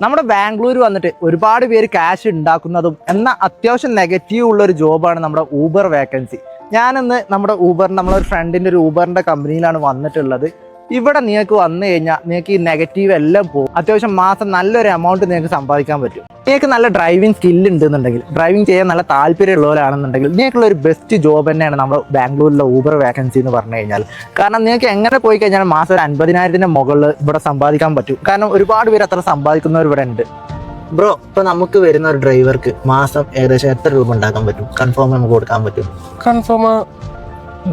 നമ്മുടെ ബാംഗ്ലൂർ വന്നിട്ട് ഒരുപാട് പേര് ക്യാഷ് ഉണ്ടാക്കുന്നതും എന്നാൽ അത്യാവശ്യം നെഗറ്റീവ് ഉള്ളൊരു ജോബാണ് നമ്മുടെ ഊബർ വേക്കൻസി. ഞാനിന്ന് നമ്മുടെ നമ്മളൊരു ഫ്രണ്ടിൻ്റെ ഒരു ഊബറിൻ്റെ കമ്പനിയിലാണ് വന്നിട്ടുള്ളത്. ഇവിടെ നിങ്ങൾക്ക് വന്നു കഴിഞ്ഞാൽ നിങ്ങൾക്ക് ഈ നെഗറ്റീവ് എല്ലാം പോകും. അത്യാവശ്യം മാസം നല്ലൊരു എമൗണ്ട് നിങ്ങൾക്ക് സമ്പാദിക്കാൻ പറ്റും. നിങ്ങൾക്ക് നല്ല ഡ്രൈവിംഗ് സ്കില്ല് ഉണ്ടെന്നുണ്ടെങ്കിൽ, ഡ്രൈവിംഗ് ചെയ്യാൻ നല്ല താല്പര്യമുള്ളവരാണെന്നുണ്ടെങ്കിൽ നിങ്ങൾക്കുള്ള ഒരു ബെസ്റ്റ് ജോബ് തന്നെയാണ് നമ്മുടെ ബാംഗ്ലൂരിലെ ഊബർ വേക്കൻസി എന്ന് പറഞ്ഞു കഴിഞ്ഞാൽ. കാരണം നിങ്ങൾക്ക് എങ്ങനെ പോയി കഴിഞ്ഞാൽ മാസം ഒരു 50,000 മുകളിൽ ഇവിടെ സമ്പാദിക്കാൻ പറ്റും. കാരണം ഒരുപാട് പേര് അത്ര സമ്പാദിക്കുന്നവർ ഇവിടെ ഉണ്ട്. ബ്രോ, ഇപ്പൊ നമുക്ക് വരുന്ന ഒരു ഡ്രൈവർക്ക് മാസം ഏകദേശം എത്ര രൂപ ഉണ്ടാക്കാൻ പറ്റും? കൺഫേം നമുക്ക് കൊടുക്കാൻ പറ്റും? കൺഫേം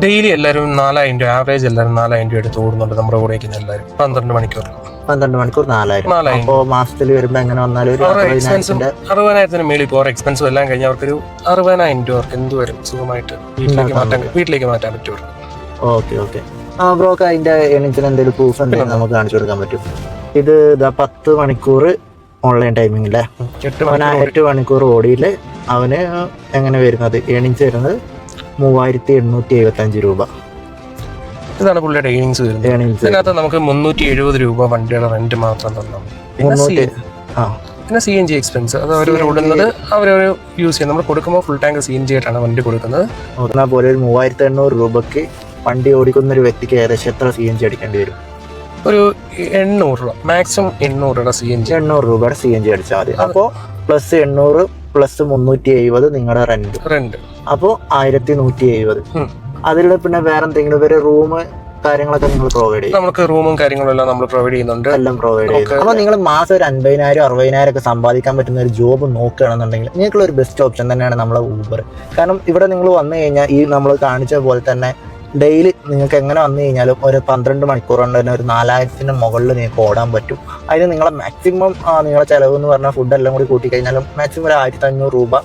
ഡെയിലി എല്ലാവരും 4,000 രൂപ, ആവറേജ് എല്ലാവരും 4,000 രൂപ എടുത്ത് ഓടുന്നുണ്ട് നമ്മുടെ കൂടെ എല്ലാവരും 12 മണിക്കൂർ. 12 മണിക്കൂർ 4,000. അപ്പോൾ മാസത്തിൽ വരുമ്പോൾ എങ്ങനെ വന്നാലും 60,000 മേളിൽ ഇപ്പോൾ എക്സ്പെൻസും എല്ലാം കഴിഞ്ഞാൽ അവർക്കൊരു 60,000 രൂപ അവർക്ക് എന്ത് വരും സുഖമായിട്ട് വീട്ടിലേക്ക് മാറ്റാൻ പറ്റും. Okay okay. ആ ബ്രോക്ക് അതിന്റെ എണീച്ചിന് എന്തെങ്കിലും പ്രൂഫ് എന്തെങ്കിലും നമുക്ക് കാണിച്ചു കൊടുക്കാൻ പറ്റും? ഇത് 10 മണിക്കൂർ ഓൺലൈൻ ടൈമിങ്ങിലെ 8 മണിക്കൂർ ഓടിയില് അവന് എങ്ങനെ വരുന്നത് ഏണിങ്സ് വരുന്നത് 3,875 രൂപ. ഇതാണ് പുള്ളിയുടെ ഏണിങ്സ് വരുന്നത്. ഇതിനകത്ത് നമുക്ക് 370 രൂപ വണ്ടിയുടെ റെന്റ് മാത്രം തന്നു. പിന്നെ CNG എക്സ്പെൻസ് അത് അവർ ഓടുന്നത് അവരവർ യൂസ് ചെയ്യും. നമ്മൾ കൊടുക്കുമ്പോൾ ഫുൾ ടാങ്ക് CNG ആയിട്ടാണ് വണ്ടി കൊടുക്കുന്നത്. പോലെ ഒരു 3,800 രൂപക്ക് വണ്ടി ഓടിക്കുന്ന ഒരു വ്യക്തിക്ക് ഏകദേശം എത്ര CNG അടിക്കേണ്ടി വരും? ഒരു 800 രൂപ, മാക്സിമം 800 രൂപ CNG. 800 രൂപയുടെ CNG അടിച്ചാൽ മതി. അപ്പോൾ പ്ലസ് 800 പ്ലസ് 370 നിങ്ങളുടെ റെന്റ്. അപ്പോൾ 1,170. അതിൽ പിന്നെ വേറെ എന്തെങ്കിലും ഒരു റൂം കാര്യങ്ങളൊക്കെ നിങ്ങൾ പ്രൊവൈഡ് ചെയ്യും? നമുക്ക് റൂമും കാര്യങ്ങളും എല്ലാം നമ്മൾ പ്രൊവൈഡ് ചെയ്യുന്നുണ്ട്. എല്ലാം പ്രൊവൈഡ് ചെയ്യുന്നു. അപ്പോൾ നിങ്ങൾ മാസം ഒരു 50,000 60,000 ഒക്കെ സമ്പാദിക്കാൻ പറ്റുന്ന ഒരു ജോബ് നോക്കുകയാണെന്നുണ്ടെങ്കിൽ നിങ്ങൾക്കുള്ള ഒരു ബെസ്റ്റ് ഓപ്ഷൻ തന്നെയാണ് നമ്മളെ ഊബർ. കാരണം ഇവിടെ നിങ്ങൾ വന്നു കഴിഞ്ഞാൽ ഈ നമ്മൾ കാണിച്ച പോലെ തന്നെ ഡെയിലി നിങ്ങൾക്ക് എങ്ങനെ വന്നു കഴിഞ്ഞാലും ഒരു 12 മണിക്കൂർ കൊണ്ട് തന്നെ ഒരു 4,000 മുകളിൽ നിങ്ങൾക്ക് ഓടാൻ പറ്റും. അതിന് നിങ്ങളെ മാക്സിമം നിങ്ങളെ ചിലവ് എന്ന് പറഞ്ഞാൽ ഫുഡ് എല്ലാം കൂടി കൂട്ടി കഴിഞ്ഞാലും മാക്സിമം ഒരു 1,500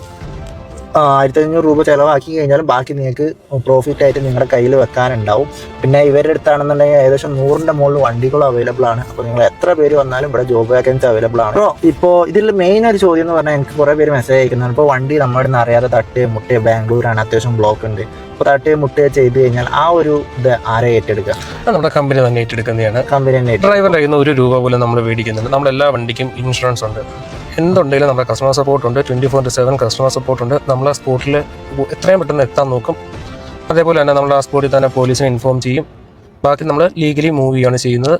രൂപ ചിലവാക്കി കഴിഞ്ഞാലും ബാക്കി നിങ്ങൾക്ക് പ്രോഫിറ്റ് ആയിട്ട് നിങ്ങളുടെ കയ്യിൽ വെക്കാനുണ്ടാവും. പിന്നെ ഇവരുടെ അടുത്താണെന്നുണ്ടെങ്കിൽ ഏകദേശം 100ന്റെ മുകളിൽ വണ്ടികളും അവൈലബിൾ ആണ്. അപ്പോൾ നിങ്ങൾ എത്ര പേര് വന്നാലും ഇവിടെ ജോബ് വേക്കൻസി അവൈലബിൾ ആണ്. ഇപ്പോൾ ഇതിൽ മെയിൻ ഒരു ചോദ്യം എന്ന് പറഞ്ഞാൽ എനിക്ക് കുറേ പേര് മെസ്സേജ് അയക്കുന്നതാണ്. ഇപ്പോൾ വണ്ടി നമ്മുടെ നിന്ന് അറിയാതെ തട്ടുകയും മുട്ടുകയും, ബാംഗ്ലൂരാണ് അത്യാവശ്യം ബ്ലോക്ക് ഉണ്ട്, അപ്പോൾ തട്ടുകയും മുട്ടുകയും ചെയ്ത് കഴിഞ്ഞാൽ ആ ഒരു ഇത് ആരെ ഏറ്റെടുക്കുക? നമ്മുടെ കമ്പനി തന്നെ ഏറ്റെടുക്കുന്നതാണ്. കമ്പനി തന്നെ ഡ്രൈവറിൻ്റെ കയ്യിൽ നിന്ന് 1 രൂപ പോലും നമ്മൾ മേടിക്കുന്നുണ്ട്. നമ്മളെല്ലാ വണ്ടിക്കും ഇൻഷുറൻസ് ഉണ്ട്, എന്തുണ്ടെങ്കിലും നമ്മുടെ കസ്റ്റമർ സപ്പോർട്ട് ഉണ്ട്. 24/7 കസ്റ്റമർ സപ്പോർട്ട് ഉണ്ട്. നമ്മൾ ആ സ്പോട്ടിൽ എത്രയും പെട്ടെന്ന് എത്താൻ നോക്കും. അതേപോലെ തന്നെ നമ്മൾ ആ സ്പോട്ടിൽ തന്നെ പോലീസിനെ ഇൻഫോം ചെയ്യും. ബാക്കി നമ്മൾ ലീഗലി മൂവ് ചെയ്യുകയാണ് ചെയ്യുന്നത്.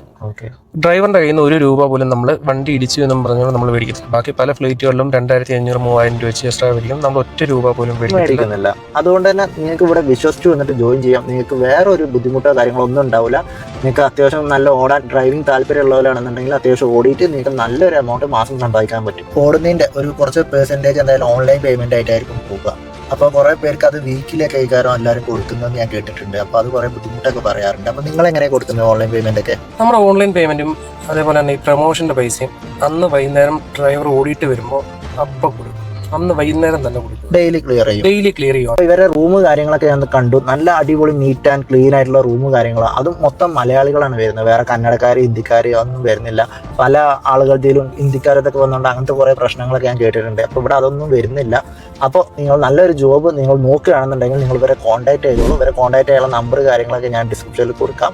ഡ്രൈവറിന്റെ കയ്യിൽ നിന്ന് 1 രൂപ പോലും നമ്മൾ വണ്ടി ഇടിച്ചു എന്നും പറഞ്ഞാൽ നമ്മൾ മേടിക്കത്തില്ല. ബാക്കി പല ഫ്ലൈറ്റുകളിലും 2,500 3,000 രൂപ വെച്ച് എക്സ്ട്രാ മേടിക്കും. നമ്മൾ 1 രൂപ പോലും മേടിക്കുന്നില്ല. അതുകൊണ്ട് തന്നെ നിങ്ങൾക്ക് ഇവിടെ വിശ്വസിച്ച് വന്നിട്ട് ജോയിൻ ചെയ്യാം. നിങ്ങൾക്ക് വേറെ ഒരു ബുദ്ധിമുട്ടോ കാര്യങ്ങളോ ഒന്നും ഉണ്ടാവില്ല. നിങ്ങൾക്ക് അത്യാവശ്യം നല്ല ഓടാൻ ഡ്രൈവിംഗ് താല്പര്യമുള്ളവരാണെന്നുണ്ടെങ്കിൽ അത്യാവശ്യം ഓടിയിട്ട് നിങ്ങൾക്ക് നല്ലൊരു എമൗണ്ട് മാസം സമ്പാദിക്കാൻ പറ്റും. ഓടുന്നതിൻ്റെ ഒരു കുറച്ച് പെർസെൻറ്റേജ് എന്തായാലും ഓൺലൈൻ പേയ്മെന്റ് ആയിട്ടായിരിക്കും പോകുക. അപ്പോൾ കുറേ പേർക്ക് അത് വീക്കിലേക്ക് കൈകാരം എല്ലാവരും കൊടുക്കുന്നത് ഞാൻ കേട്ടിട്ടുണ്ട്. അപ്പോൾ അത് കുറേ ബുദ്ധിമുട്ടൊക്കെ പറയാറുണ്ട്. അപ്പോൾ നിങ്ങൾ എങ്ങനെയാണ് കൊടുക്കുന്നത് ഓൺലൈൻ പേയ്മെന്റ് ഒക്കെ? നമ്മുടെ ഓൺലൈൻ പേയ്മെന്റും അതേപോലെ തന്നെ ഈ പ്രൊമോഷന്റെ പൈസയും അന്ന് വൈകുന്നേരം ഡ്രൈവർ ഓടിയിട്ട് വരുമ്പോൾ അപ്പം കൊടുക്കും. അന്ന് വൈകുന്നേരം തന്നെ കൊടുക്കും. ഡെയിലി ക്ലിയർ ചെയ്യും. ഇവരെ റൂം കാര്യങ്ങളൊക്കെ ഞാൻ കണ്ടു. നല്ല അടിപൊളി നീറ്റ് ആൻഡ് ക്ലീൻ ആയിട്ടുള്ള റൂം കാര്യങ്ങളാണ്. അതും മൊത്തം മലയാളികളാണ് വരുന്നത്. വേറെ കന്നഡക്കാർ ഹിന്ദിക്കാർ ഒന്നും വരുന്നില്ല. പല ആളുകളുടെയും ഹിന്ദിക്കാരത്തൊക്കെ വന്നുകൊണ്ട് അങ്ങനത്തെ കുറേ പ്രശ്നങ്ങളൊക്കെ ഞാൻ കേട്ടിട്ടുണ്ട്. അപ്പോൾ ഇവിടെ അതൊന്നും വരുന്നില്ല. അപ്പോൾ നിങ്ങൾ നല്ലൊരു ജോബ് നിങ്ങൾ നോക്കുകയാണെന്നുണ്ടെങ്കിൽ നിങ്ങൾ ഇവരെ കോൺടാക്ട് ചെയ്തോളൂ. ഇവരെ കോൺടാക്ട് ചെയ്യാനുള്ള നമ്പർ കാര്യങ്ങളൊക്കെ ഞാൻ ഡിസ്ക്രിപ്ഷനിൽ കൊടുക്കാം.